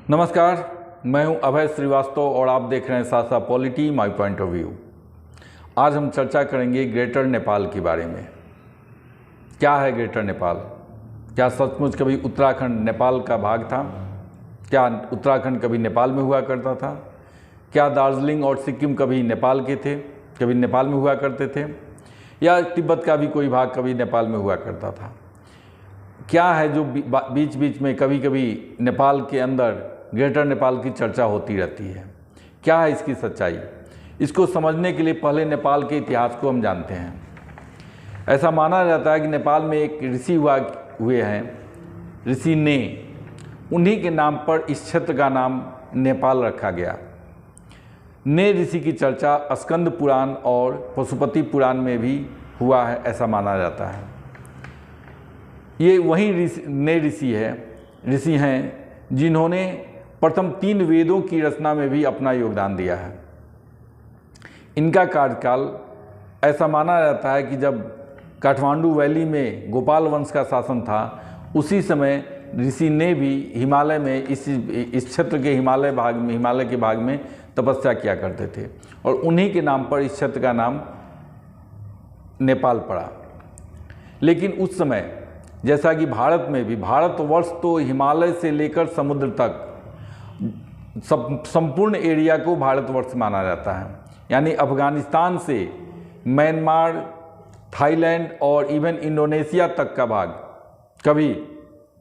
नमस्कार, मैं हूं अभय श्रीवास्तव और आप देख रहे हैं सासा polity my point of view. आज हम चर्चा करेंगे ग्रेटर नेपाल के बारे में। क्या है ग्रेटर नेपाल? क्या सचमुच कभी उत्तराखंड नेपाल का भाग था? क्या उत्तराखंड कभी नेपाल में हुआ करता था? क्या दार्जिलिंग और सिक्किम कभी नेपाल के थे, कभी नेपाल में हुआ करते थे? या तिब्बत का भी कोई भाग कभी नेपाल में हुआ करता था? क्या है जो बीच बीच में कभी कभी नेपाल के अंदर ग्रेटर नेपाल की चर्चा होती रहती है? क्या है इसकी सच्चाई? इसको समझने के लिए पहले नेपाल के इतिहास को हम जानते हैं। ऐसा माना जाता है कि नेपाल में एक ऋषि हुए हैं, ऋषि ने। उन्हीं के नाम पर इस क्षेत्र का नाम नेपाल रखा गया। ने ऋषि की चर्चा स्कंद पुराण और पशुपति पुराण में भी हुआ है, ऐसा माना जाता है। ये वही ऋषि हैं जिन्होंने प्रथम 3 वेदों की रचना में भी अपना योगदान दिया है। इनका कार्यकाल ऐसा माना जाता है कि जब काठमांडू वैली में गोपाल वंश का शासन था, उसी समय ऋषि ने भी हिमालय में इस क्षेत्र के हिमालय के भाग में तपस्या किया करते थे और उन्हीं के नाम पर इस क्षेत्र का नाम नेपाल पड़ा। लेकिन उस समय जैसा कि भारत में भी, भारतवर्ष तो हिमालय से लेकर समुद्र तक संपूर्ण एरिया को भारतवर्ष माना जाता है। यानी अफगानिस्तान से म्यांमार, थाईलैंड और इवन इंडोनेशिया तक का भाग कभी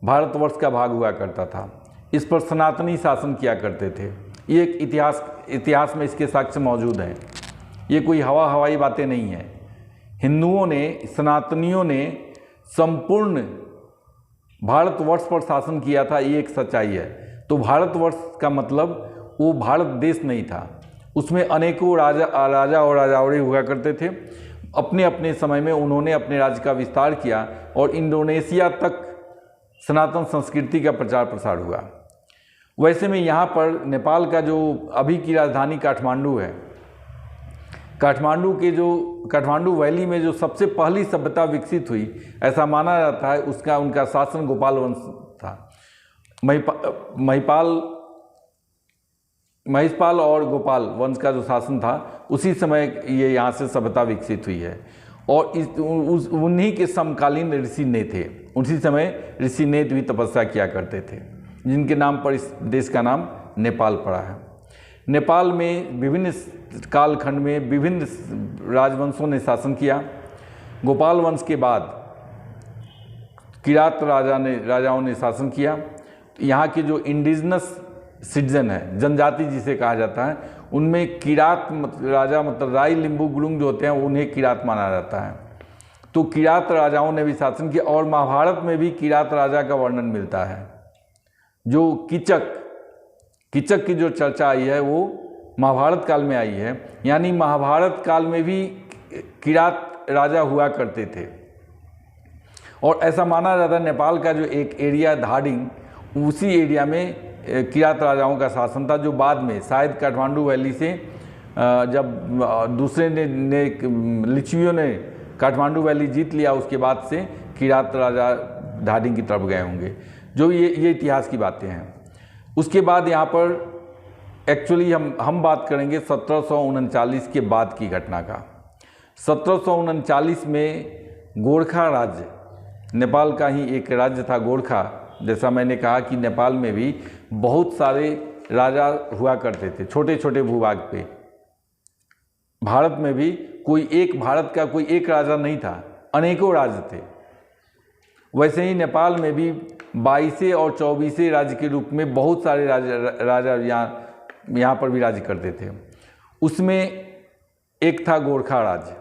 भारतवर्ष का भाग हुआ करता था। इस पर सनातनी शासन किया करते थे। ये एक इतिहास में इसके साक्ष्य मौजूद हैं। ये कोई हवाई बातें नहीं हैं। हिंदुओं ने, सनातनियों ने संपूर्ण भारतवर्ष पर शासन किया था, ये एक सच्चाई है। तो भारतवर्ष का मतलब वो भारत देश नहीं था, उसमें अनेकों राजा और राजावड़ी हुआ करते थे। अपने अपने समय में उन्होंने अपने राज्य का विस्तार किया और इंडोनेशिया तक सनातन संस्कृति का प्रचार प्रसार हुआ। वैसे में यहाँ पर नेपाल का जो अभी की राजधानी काठमांडू है, काठमांडू वैली में जो सबसे पहली सभ्यता विकसित हुई, ऐसा माना जाता है उनका शासन गोपाल वंश था। महिषपाल और गोपाल वंश का जो शासन था, उसी समय ये यहाँ से सभ्यता विकसित हुई है। और उन्हीं के समकालीन ऋषि ने थे। उसी समय ऋषि ने भी तपस्या किया करते थे, जिनके नाम पर इस देश का नाम नेपाल पड़ा है। नेपाल में विभिन्न कालखंड में विभिन्न राजवंशों ने शासन किया। गोपाल वंश के बाद किरात राजाओं ने शासन किया। यहाँ के जो इंडिजिनस सिटीजन है, जनजाति जिसे कहा जाता है, उनमें किरात राजा मतलब राई, लिंबू, गुरुंग जो होते हैं, उन्हें किरात माना जाता है। तो किरात राजाओं ने भी शासन किया और महाभारत में भी किरात राजा का वर्णन मिलता है। जो किचक की जो चर्चा आई है वो महाभारत काल में आई है। यानी महाभारत काल में भी किरात राजा हुआ करते थे। और ऐसा माना जाता है नेपाल का जो एक एरिया धादिङ, उसी एरिया में किरात राजाओं का शासन था, जो बाद में शायद काठमांडू वैली से जब दूसरे लिच्छवियों ने काठमांडू वैली जीत लिया, उसके बाद से किरात राजा धादिङ की तरफ गए होंगे। जो ये इतिहास की बातें हैं। उसके बाद यहाँ पर एक्चुअली हम बात करेंगे 1739 के बाद की घटना का। 1739 में गोरखा राज्य, नेपाल का ही एक राज्य था गोरखा। जैसा मैंने कहा कि नेपाल में भी बहुत सारे राजा हुआ करते थे, छोटे छोटे भूभाग पे। भारत में भी भारत का कोई एक राजा नहीं था, अनेकों राज्य थे। वैसे ही नेपाल में भी 22 और 24 राज्य के रूप में बहुत सारे राजा यहाँ पर भी राज्य करते थे। उसमें एक था गोरखा राज्य।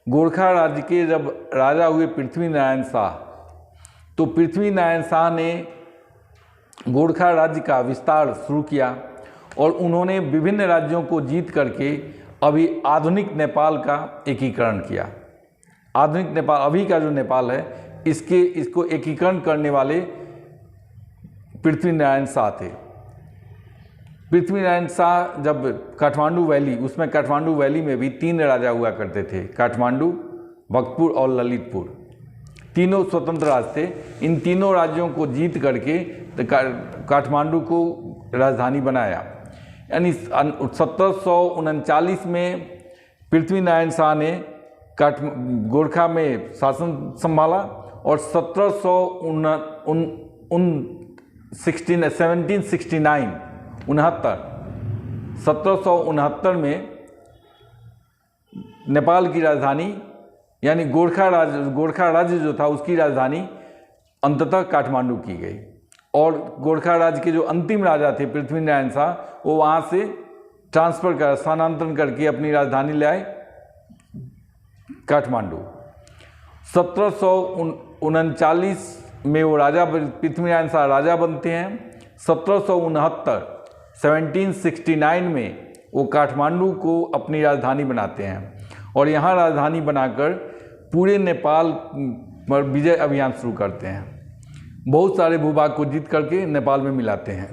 गोरखा राज्य के जब राजा हुए पृथ्वीनारायण शाह, तो पृथ्वीनारायण शाह ने गोरखा राज्य का विस्तार शुरू किया और उन्होंने विभिन्न राज्यों को जीत करके अभी आधुनिक नेपाल का एकीकरण किया। आधुनिक नेपाल, अभी का जो नेपाल है, इसको एकीकरण करने वाले पृथ्वीनारायण शाह थे। पृथ्वीनारायण शाह जब काठमांडू वैली में भी 3 राजा हुआ करते थे, काठमांडू, भक्तपुर और ललितपुर। तीनों स्वतंत्र राज्य थे। इन तीनों राज्यों को जीत करके काठमांडू को राजधानी बनाया। यानी 1739 में पृथ्वीनारायण शाह ने गोरखा में शासन संभाला और 1769 में नेपाल की राजधानी यानी गोरखा राज्य जो था उसकी राजधानी अंततः काठमांडू की गई और गोरखा राज्य के जो अंतिम राजा थे पृथ्वीनारायण शाह, वो वहाँ से स्थानांतरण करके अपनी राजधानी ले आए काठमांडू। 1739 में वो पृथ्वीनारायण शाह राजा बनते हैं। 1769 में वो काठमांडू को अपनी राजधानी बनाते हैं और यहाँ राजधानी बनाकर पूरे नेपाल पर विजय अभियान शुरू करते हैं। बहुत सारे भूभाग को जीत करके नेपाल में मिलाते हैं।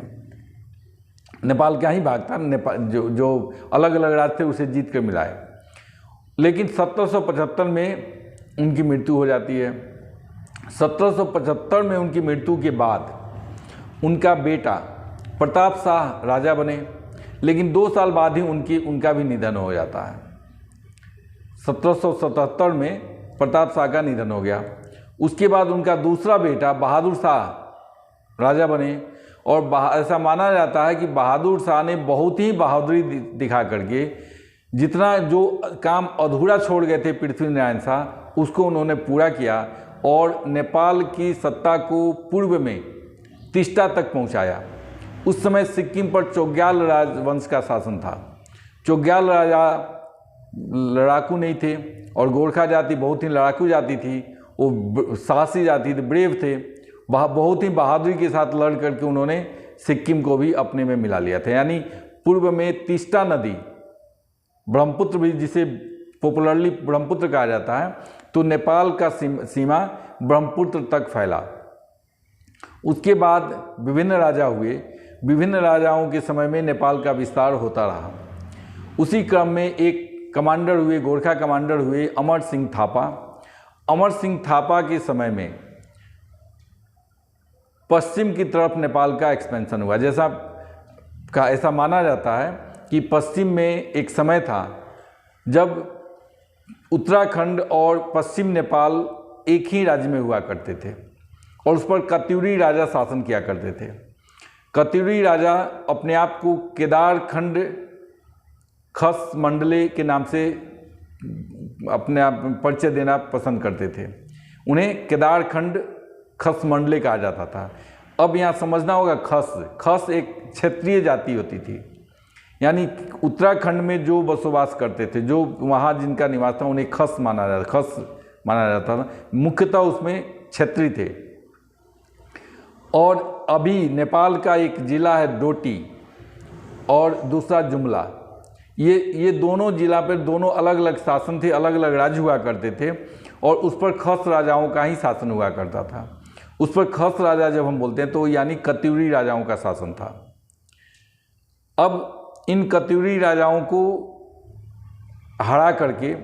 नेपाल क्या ही भाग था, नेपाल जो अलग अलग राज्य थे उसे जीत कर मिलाए। लेकिन 1775 में उनकी मृत्यु हो जाती है। 1775 में उनकी मृत्यु के बाद उनका बेटा प्रताप शाह राजा बने, लेकिन 2 साल बाद ही उनका भी निधन हो जाता है। 1777 में प्रताप शाह का निधन हो गया। उसके बाद उनका दूसरा बेटा बहादुर शाह राजा बने और ऐसा माना जाता है कि बहादुर शाह ने बहुत ही बहादुरी दिखा करके जितना जो काम अधूरा छोड़ गए थे पृथ्वीनारायण शाह उसको उन्होंने पूरा किया और नेपाल की सत्ता को पूर्व में तिस्ता तक पहुंचाया। उस समय सिक्किम पर चोग्याल राजवंश का शासन था। चोग्याल राजा लड़ाकू नहीं थे और गोरखा जाति बहुत ही लड़ाकू जाति थी, वो साहसी जाति थे, ब्रेव थे। बहुत ही बहादुरी के साथ लड़ करके उन्होंने सिक्किम को भी अपने में मिला लिया था। यानी पूर्व में तिस्ता नदी, ब्रह्मपुत्र भी जिसे पॉपुलरली ब्रह्मपुत्र कहा जाता है, तो नेपाल का सीमा ब्रह्मपुत्र तक फैला। उसके बाद विभिन्न राजा हुए। विभिन्न राजाओं के समय में नेपाल का विस्तार होता रहा। उसी क्रम में एक कमांडर हुए, गोरखा कमांडर हुए अमर सिंह थापा। अमर सिंह थापा के समय में पश्चिम की तरफ नेपाल का एक्सपेंशन हुआ। ऐसा माना जाता है कि पश्चिम में एक समय था जब उत्तराखंड और पश्चिम नेपाल एक ही राज्य में हुआ करते थे और उस पर कत्यूरी राजा शासन किया करते थे। कत्यूरी राजा अपने आप को केदारखंड खस मंडले के नाम से अपने आप परिचय देना पसंद करते थे। उन्हें केदारखंड खस मंडले कहा जाता था। अब यहाँ समझना होगा, खस एक क्षेत्रीय जाति होती थी, यानी उत्तराखंड में जो बसोबास करते थे, जो वहाँ जिनका निवास था, उन्हें खस माना जाता था। मुख्यतः उसमें क्षेत्रीय थे। और अभी नेपाल का एक जिला है डोटी और दूसरा जुमला। ये दोनों जिला पर दोनों अलग अलग शासन थे, अलग अलग राज्य हुआ करते थे और उस पर खस राजाओं का ही शासन हुआ करता था। उस पर खस राजा जब हम बोलते हैं तो यानी कत्यूरी राजाओं का शासन था। अब इन कत्यूरी राजाओं को हरा करके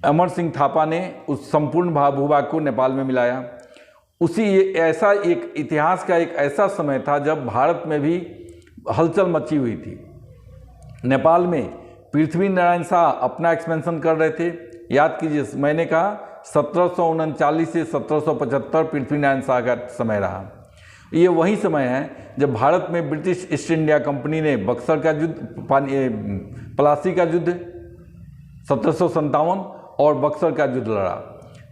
अमर सिंह थापा ने उस संपूर्ण भूभाग को नेपाल में मिलाया। ऐसा एक इतिहास का एक ऐसा समय था जब भारत में भी हलचल मची हुई थी। नेपाल में पृथ्वीनारायण शाह अपना एक्सपेंशन कर रहे थे। याद कीजिए, मैंने कहा 1739 से 1775 पृथ्वीनारायण शाह का समय रहा। ये वही समय है जब भारत में ब्रिटिश ईस्ट इंडिया कंपनी ने बक्सर का युद्ध, प्लासी का युद्ध 1757 और बक्सर का युद्ध लड़ा।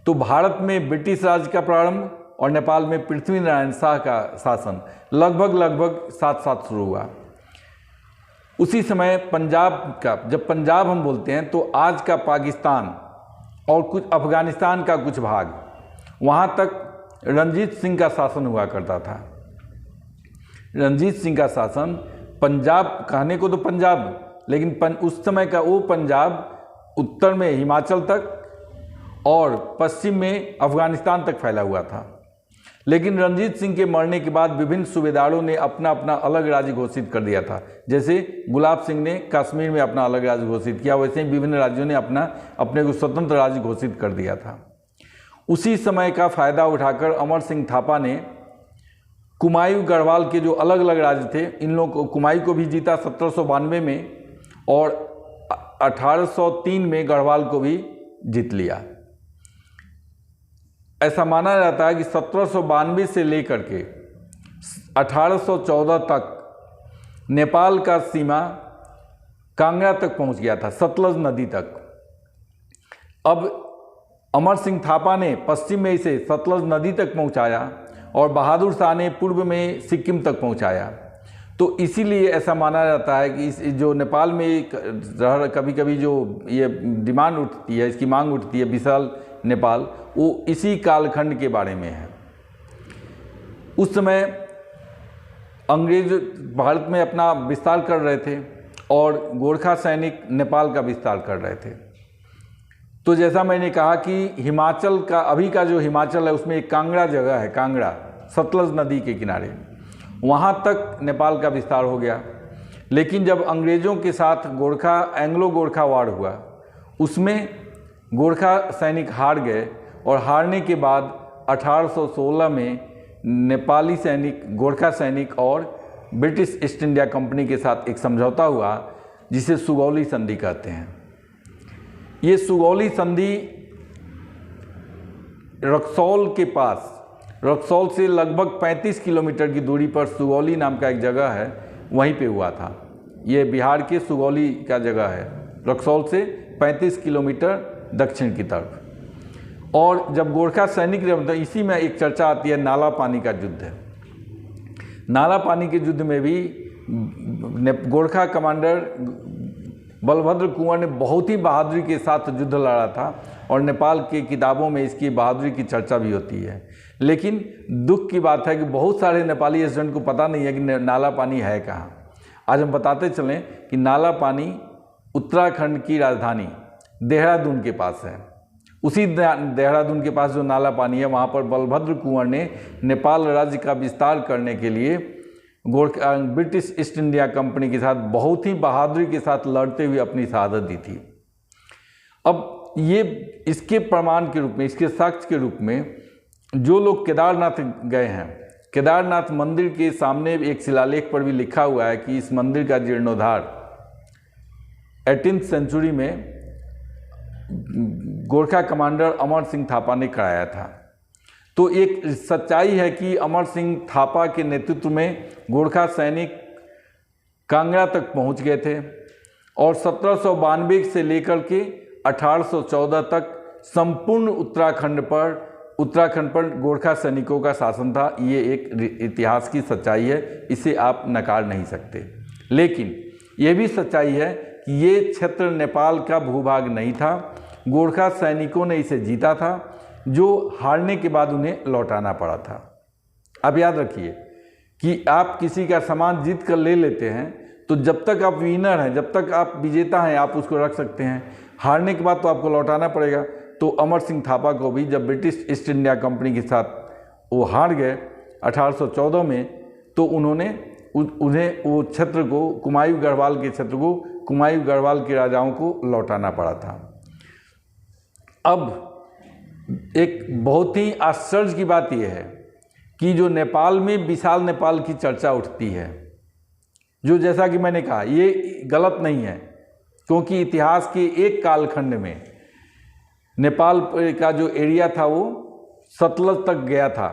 तो भारत में ब्रिटिश राज का प्रारंभ और नेपाल में पृथ्वीनारायण शाह का शासन लगभग साथ साथ शुरू हुआ। उसी समय पंजाब का, जब पंजाब हम बोलते हैं तो आज का पाकिस्तान और कुछ अफगानिस्तान का कुछ भाग, वहाँ तक रणजीत सिंह का शासन हुआ करता था। रणजीत सिंह का शासन, पंजाब कहने को तो पंजाब, लेकिन उस समय का वो पंजाब उत्तर में हिमाचल तक और पश्चिम में अफगानिस्तान तक फैला हुआ था। लेकिन रणजीत सिंह के मरने के बाद विभिन्न सूबेदारों ने अपना अपना अलग राज्य घोषित कर दिया था। जैसे गुलाब सिंह ने कश्मीर में अपना अलग राज्य घोषित किया, वैसे ही विभिन्न राज्यों ने अपने को स्वतंत्र राज्य घोषित कर दिया था। उसी समय का फ़ायदा उठाकर अमर सिंह थापा ने कुमायूं गढ़वाल के जो अलग अलग राज्य थे, इन लोगों को कुमायूं को भी जीता 1792 में, और 1803 में गढ़वाल को भी जीत लिया। ऐसा माना जाता है कि 1792 से लेकर के 1814 तक नेपाल का सीमा कांगड़ा तक पहुंच गया था, सतलज नदी तक। अब अमर सिंह थापा ने पश्चिम में इसे सतलज नदी तक पहुंचाया और बहादुर शाह ने पूर्व में सिक्किम तक पहुंचाया। तो इसीलिए ऐसा माना जाता है कि इस जो नेपाल में कभी कभी जो ये डिमांड उठती है, इसकी मांग उठती है विशाल नेपाल, वो इसी कालखंड के बारे में है। उस समय अंग्रेज भारत में अपना विस्तार कर रहे थे और गोरखा सैनिक नेपाल का विस्तार कर रहे थे। तो जैसा मैंने कहा कि हिमाचल का, अभी का जो हिमाचल है उसमें एक कांगड़ा जगह है, कांगड़ा सतलज नदी के किनारे, वहाँ तक नेपाल का विस्तार हो गया। लेकिन जब अंग्रेज़ों के साथ एंग्लो गोरखा वार हुआ, उसमें गोरखा सैनिक हार गए और हारने के बाद 1816 में नेपाली सैनिक, गोरखा सैनिक और ब्रिटिश ईस्ट इंडिया कंपनी के साथ एक समझौता हुआ जिसे सुगौली संधि कहते हैं। ये सुगौली संधि रक्सौल के पास, रक्सौल से लगभग 35 किलोमीटर की दूरी पर सुगौली नाम का एक जगह है, वहीं पे हुआ था। ये बिहार के सुगौली का जगह है, रक्सौल से 35 किलोमीटर दक्षिण की तरफ। और जब गोरखा सैनिक, तो इसी में एक चर्चा आती है नाला पानी का युद्ध। नाला पानी के युद्ध में भी गोरखा कमांडर बलभद्र कुंवर ने बहुत ही बहादुरी के साथ युद्ध लड़ा था और नेपाल की किताबों में इसकी बहादुरी की चर्चा भी होती है। लेकिन दुख की बात है कि बहुत सारे नेपाली स्टूडेंट को पता नहीं है कि नाला पानी है कहाँ। आज हम बताते चलें कि नाला पानी उत्तराखंड की राजधानी देहरादून के पास है। उसी देहरादून के पास जो नाला पानी है, वहाँ पर बलभद्र कुंवर ने नेपाल राज्य का विस्तार करने के लिए ब्रिटिश ईस्ट इंडिया कंपनी के साथ बहुत ही बहादुरी के साथ लड़ते हुए अपनी शहादत दी थी। अब ये इसके प्रमाण के रूप में, इसके साक्ष्य के रूप में जो लोग केदारनाथ गए हैं, केदारनाथ मंदिर के सामने एक शिलालेख पर भी लिखा हुआ है कि इस मंदिर का जीर्णोद्धार 18वीं सेंचुरी में गोरखा कमांडर अमर सिंह थापा ने कराया था। तो एक सच्चाई है कि अमर सिंह थापा के नेतृत्व में गोरखा सैनिक कांगड़ा तक पहुंच गए थे और 1792 से लेकर के 1814 तक संपूर्ण उत्तराखंड पर गोरखा सैनिकों का शासन था। ये एक इतिहास की सच्चाई है, इसे आप नकार नहीं सकते। लेकिन ये भी सच्चाई है कि ये क्षेत्र नेपाल का भूभाग नहीं था, गोरखा सैनिकों ने इसे जीता था, जो हारने के बाद उन्हें लौटाना पड़ा था। अब याद रखिए कि आप किसी का सामान जीत कर ले लेते हैं तो जब तक आप विनर हैं, जब तक आप विजेता हैं, आप उसको रख सकते हैं। हारने के बाद तो आपको लौटाना पड़ेगा। तो अमर सिंह थापा को भी जब ब्रिटिश ईस्ट इंडिया कंपनी के साथ वो हार गए 1814 में, तो उन्हें वो क्षेत्र को, कुमायूं गढ़वाल के क्षेत्र को, कुमायूं गढ़वाल के राजाओं को लौटाना पड़ा था। अब एक बहुत ही आश्चर्य की बात यह है कि जो नेपाल में विशाल नेपाल की चर्चा उठती है, जो जैसा कि मैंने कहा ये गलत नहीं है, क्योंकि इतिहास के एक कालखंड में नेपाल का जो एरिया था वो सतलज तक गया था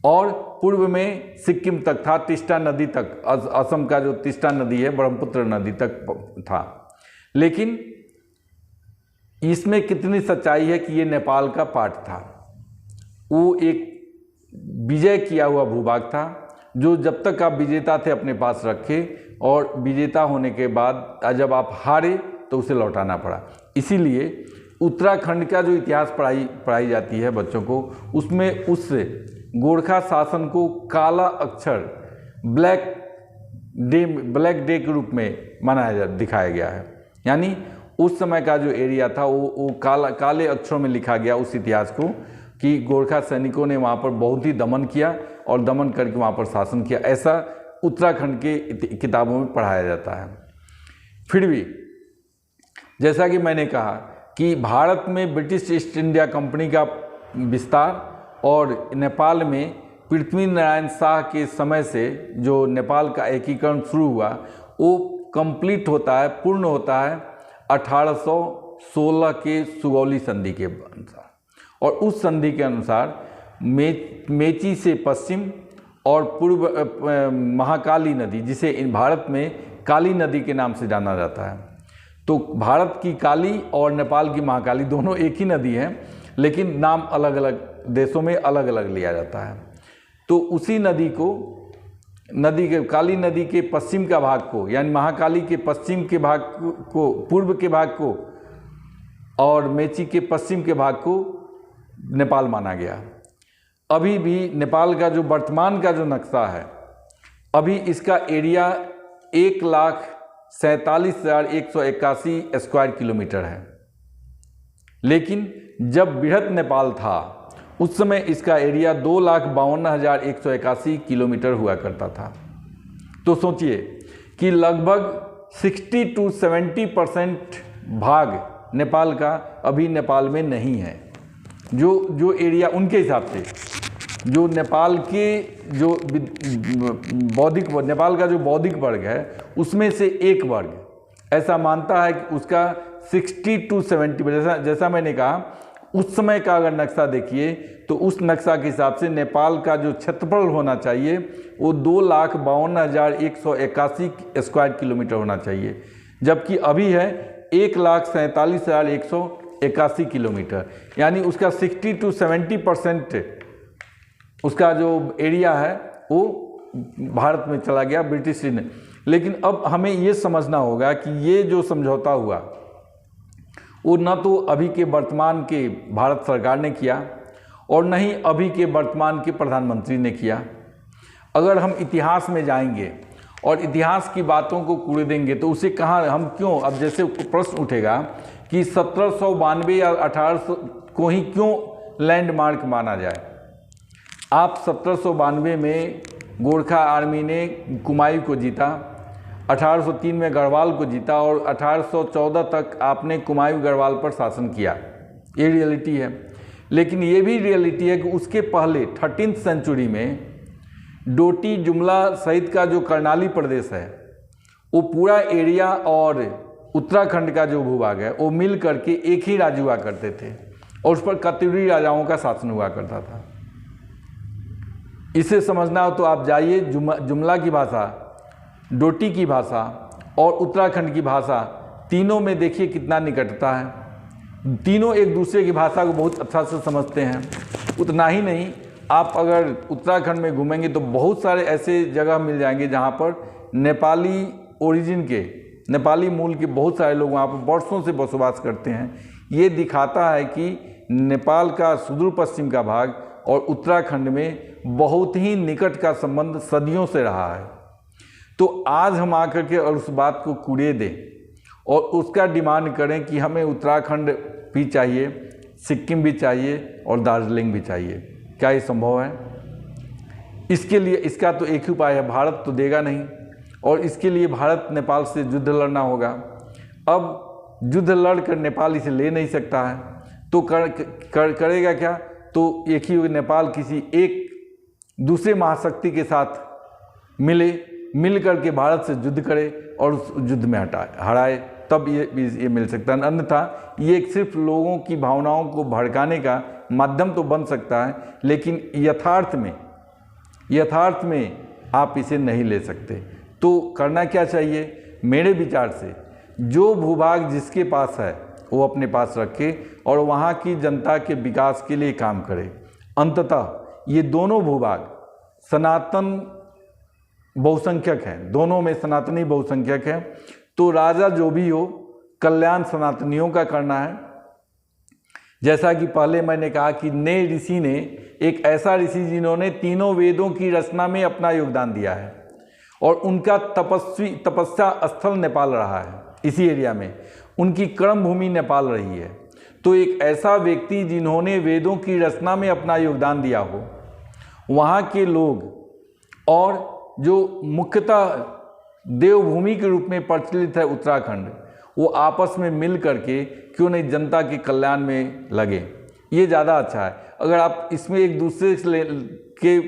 और पूर्व में सिक्किम तक था, तिस्ता नदी तक, असम का जो तिस्ता नदी है ब्रह्मपुत्र नदी तक था। लेकिन इसमें कितनी सच्चाई है कि ये नेपाल का पार्ट था। वो एक विजय किया हुआ भूभाग था जो जब तक आप विजेता थे अपने पास रखे, और विजेता होने के बाद जब आप हारे तो उसे लौटाना पड़ा। इसीलिए उत्तराखंड का जो इतिहास पढ़ाई जाती है बच्चों को, उसमें उस गोरखा शासन को काला अक्षर, ब्लैक डे के रूप में दिखाया गया है। यानी उस समय का जो एरिया था वो काले अक्षरों में लिखा गया उस इतिहास को कि गोरखा सैनिकों ने वहाँ पर बहुत ही दमन किया और दमन करके वहाँ पर शासन किया। ऐसा उत्तराखंड के किताबों में पढ़ाया जाता है। फिर भी जैसा कि मैंने कहा कि भारत में ब्रिटिश ईस्ट इंडिया कंपनी का विस्तार और नेपाल में पृथ्वीनारायण शाह के समय से जो नेपाल का एकीकरण शुरू हुआ वो कंप्लीट होता है, पूर्ण होता है 1816 के सुगौली संधि के अनुसार। और उस संधि के अनुसार मेची से पश्चिम और पूर्व महाकाली नदी, जिसे भारत में काली नदी के नाम से जाना जाता है, तो भारत की काली और नेपाल की महाकाली दोनों एक ही नदी है, लेकिन नाम अलग अलग देशों में अलग अलग लिया जाता है। तो उसी नदी के काली नदी के पश्चिम का भाग को, यानी महाकाली के पश्चिम के भाग को, पूर्व के भाग को, और मेची के पश्चिम के भाग को नेपाल माना गया। अभी भी नेपाल का जो वर्तमान का जो नक्शा है, अभी इसका एरिया 1,47,181 स्क्वायर किलोमीटर है, लेकिन जब बृहत नेपाल था उस समय इसका एरिया 2,52,181 किलोमीटर हुआ करता था। तो सोचिए कि लगभग 60 to 70% भाग नेपाल का अभी नेपाल में नहीं है। जो एरिया उनके हिसाब से, जो नेपाल के जो नेपाल का जो बौद्धिक वर्ग है उसमें से एक वर्ग ऐसा मानता है कि उसका 60 to 70, जैसा मैंने कहा उस समय का अगर नक्शा देखिए तो उस नक्शा के हिसाब से नेपाल का जो क्षेत्रफल होना चाहिए वो 2,52,181 स्क्वायर किलोमीटर होना चाहिए, जबकि अभी है 1,47,181 किलोमीटर, यानी उसका 60 to 70% उसका जो एरिया है वो भारत में चला गया, ब्रिटिश ने। लेकिन अब हमें ये समझना होगा कि ये जो समझौता हुआ वो न तो अभी के वर्तमान के भारत सरकार ने किया और न ही अभी के वर्तमान के प्रधानमंत्री ने किया। अगर हम इतिहास में जाएंगे और इतिहास की बातों को कूड़ेंगे तो उसे कहाँ हम क्यों, अब जैसे प्रश्न उठेगा कि 1792 या 1800 को ही क्यों लैंडमार्क माना जाए। आप 1792 में गोरखा आर्मी ने कुमायूं को जीता, 1803 में गढ़वाल को जीता और 1814 तक आपने कुमायूं गढ़वाल पर शासन किया, ये रियलिटी है। लेकिन ये भी रियलिटी है कि उसके पहले 13th सेंचुरी में डोटी, जुमला सहित का जो कर्णाली प्रदेश है वो पूरा एरिया और उत्तराखंड का जो भूभाग है वो मिल करके एक ही राज्य हुआ करते थे और उस पर कत्यूरी राजाओं का शासन हुआ करता था। इसे समझना हो तो आप जाइए, जुमला की भाषा, डोटी की भाषा और उत्तराखंड की भाषा, तीनों में देखिए कितना निकटता है। तीनों एक दूसरे की भाषा को बहुत अच्छा से समझते हैं। उतना ही नहीं, आप अगर उत्तराखंड में घूमेंगे तो बहुत सारे ऐसे जगह मिल जाएंगे जहाँ पर नेपाली ओरिजिन के, नेपाली मूल के बहुत सारे लोग वहाँ पर वर्षों से बसवास करते हैं। ये दिखाता है कि नेपाल का सुदूर पश्चिम का भाग और उत्तराखंड में बहुत ही निकट का संबंध सदियों से रहा है। तो आज हम आकर के और उस बात को कूड़े दें और उसका डिमांड करें कि हमें उत्तराखंड भी चाहिए, सिक्किम भी चाहिए और दार्जिलिंग भी चाहिए, क्या ये संभव है? इसके लिए इसका तो एक ही उपाय है, भारत तो देगा नहीं और इसके लिए भारत नेपाल से युद्ध लड़ना होगा। अब युद्ध लड़कर नेपाल इसे ले नहीं सकता है तो करेगा क्या? तो एक ही नेपाल किसी एक दूसरे महाशक्ति के साथ मिल करके भारत से युद्ध करे और उस युद्ध में हराए, तब ये मिल सकता है। अन्यथा ये सिर्फ लोगों की भावनाओं को भड़काने का माध्यम तो बन सकता है, लेकिन यथार्थ में आप इसे नहीं ले सकते। तो करना क्या चाहिए? मेरे विचार से जो भूभाग जिसके पास है वो अपने पास रखे और वहाँ की जनता के विकास के लिए काम करे। अंततः ये दोनों भूभाग सनातन बहुसंख्यक हैं, दोनों में सनातनी बहुसंख्यक हैं, तो राजा जो भी हो कल्याण सनातनियों का करना है। जैसा कि पहले मैंने कहा कि ने ऋषि ने एक ऐसा ऋषि जिन्होंने तीनों वेदों की रचना में अपना योगदान दिया है और उनका तपस्या स्थल नेपाल रहा है, इसी एरिया में उनकी कर्म भूमि नेपाल रही है। तो एक ऐसा व्यक्ति जिन्होंने वेदों की रचना में अपना योगदान दिया हो, वहाँ के लोग और जो मुख्यतः देवभूमि के रूप में प्रचलित है उत्तराखंड, वो आपस में मिल करके क्यों नहीं जनता के कल्याण में लगे, ये ज़्यादा अच्छा है। अगर आप इसमें एक दूसरे के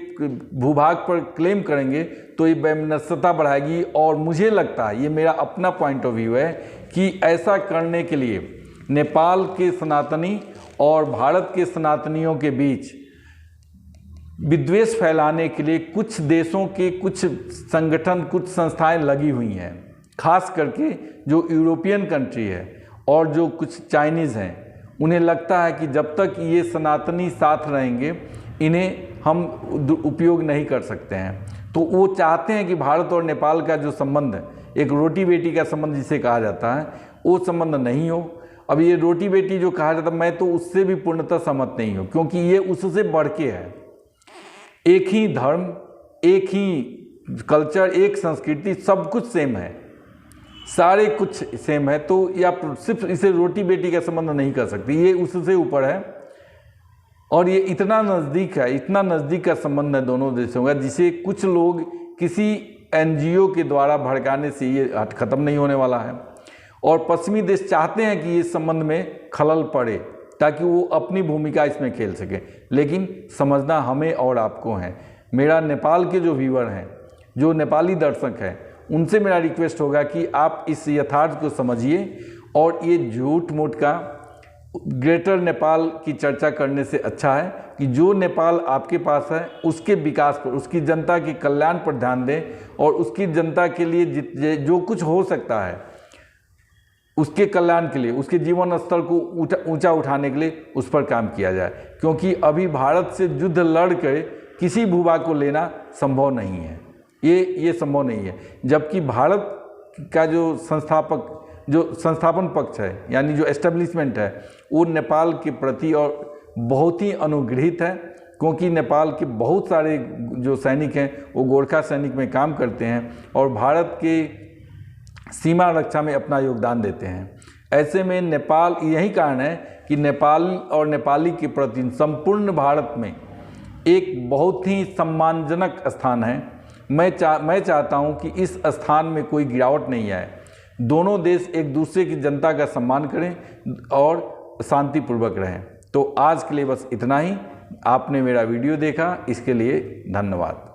भूभाग पर क्लेम करेंगे तो ये वैमनस्यता बढ़ाएगी। और मुझे लगता है, ये मेरा अपना पॉइंट ऑफ व्यू है, कि ऐसा करने के लिए नेपाल के सनातनी और भारत के सनातनियों के बीच विद्वेष फैलाने के लिए कुछ देशों के कुछ संगठन, कुछ संस्थाएं लगी हुई हैं। खास करके जो यूरोपियन कंट्री है और जो कुछ चाइनीज़ हैं, उन्हें लगता है कि जब तक ये सनातनी साथ रहेंगे इन्हें हम उपयोग नहीं कर सकते हैं। तो वो चाहते हैं कि भारत और नेपाल का जो संबंध है, एक रोटी बेटी का संबंध जिसे कहा जाता है, वो संबंध नहीं हो। अब ये रोटी बेटी जो कहा जाता है, मैं तो उससे भी पूर्णतः सहमत नहीं हूँ, क्योंकि ये उससे बढ़ के है। एक ही धर्म, एक ही कल्चर, एक संस्कृति, सब कुछ सेम है, सारे कुछ सेम है। तो या सिर्फ इसे रोटी बेटी का संबंध नहीं कर सकती, ये उससे ऊपर है। और ये इतना नज़दीक है, इतना नज़दीक का संबंध है दोनों देशों का, जिसे कुछ लोग किसी एनजीओ के द्वारा भड़काने से ये ख़त्म नहीं होने वाला है। और पश्चिमी देश चाहते हैं कि इस संबंध में खलल पड़े ताकि वो अपनी भूमिका इसमें खेल सके, लेकिन समझना हमें और आपको है। मेरा नेपाल के जो व्यूअर हैं, जो नेपाली दर्शक हैं, उनसे मेरा रिक्वेस्ट होगा कि आप इस यथार्थ को समझिए और ये झूठ मूठ का ग्रेटर नेपाल की चर्चा करने से अच्छा है कि जो नेपाल आपके पास है उसके विकास पर, उसकी जनता के कल्याण पर ध्यान दें और उसकी जनता के लिए जो कुछ हो सकता है उसके कल्याण के लिए, उसके जीवन स्तर को ऊंचा उठाने के लिए उस पर काम किया जाए। क्योंकि अभी भारत से युद्ध लड़ कर किसी भूभाग को लेना संभव नहीं है, ये संभव नहीं है। जबकि भारत का जो संस्थापन पक्ष है, यानी जो एस्टेब्लिशमेंट है, वो नेपाल के प्रति और बहुत ही अनुग्रहित है। क्योंकि नेपाल के बहुत सारे जो सैनिक हैं वो गोरखा सैनिक में काम करते हैं और भारत के सीमा रक्षा में अपना योगदान देते हैं। ऐसे में नेपाल, यही कारण है कि नेपाल और नेपाली के प्रति संपूर्ण भारत में एक बहुत ही सम्मानजनक स्थान है। मैं चाहता हूं कि इस स्थान में कोई गिरावट नहीं आए। दोनों देश एक दूसरे की जनता का सम्मान करें और शांतिपूर्वक रहें। तो आज के लिए बस इतना ही। आपने मेरा वीडियो देखा, इसके लिए धन्यवाद।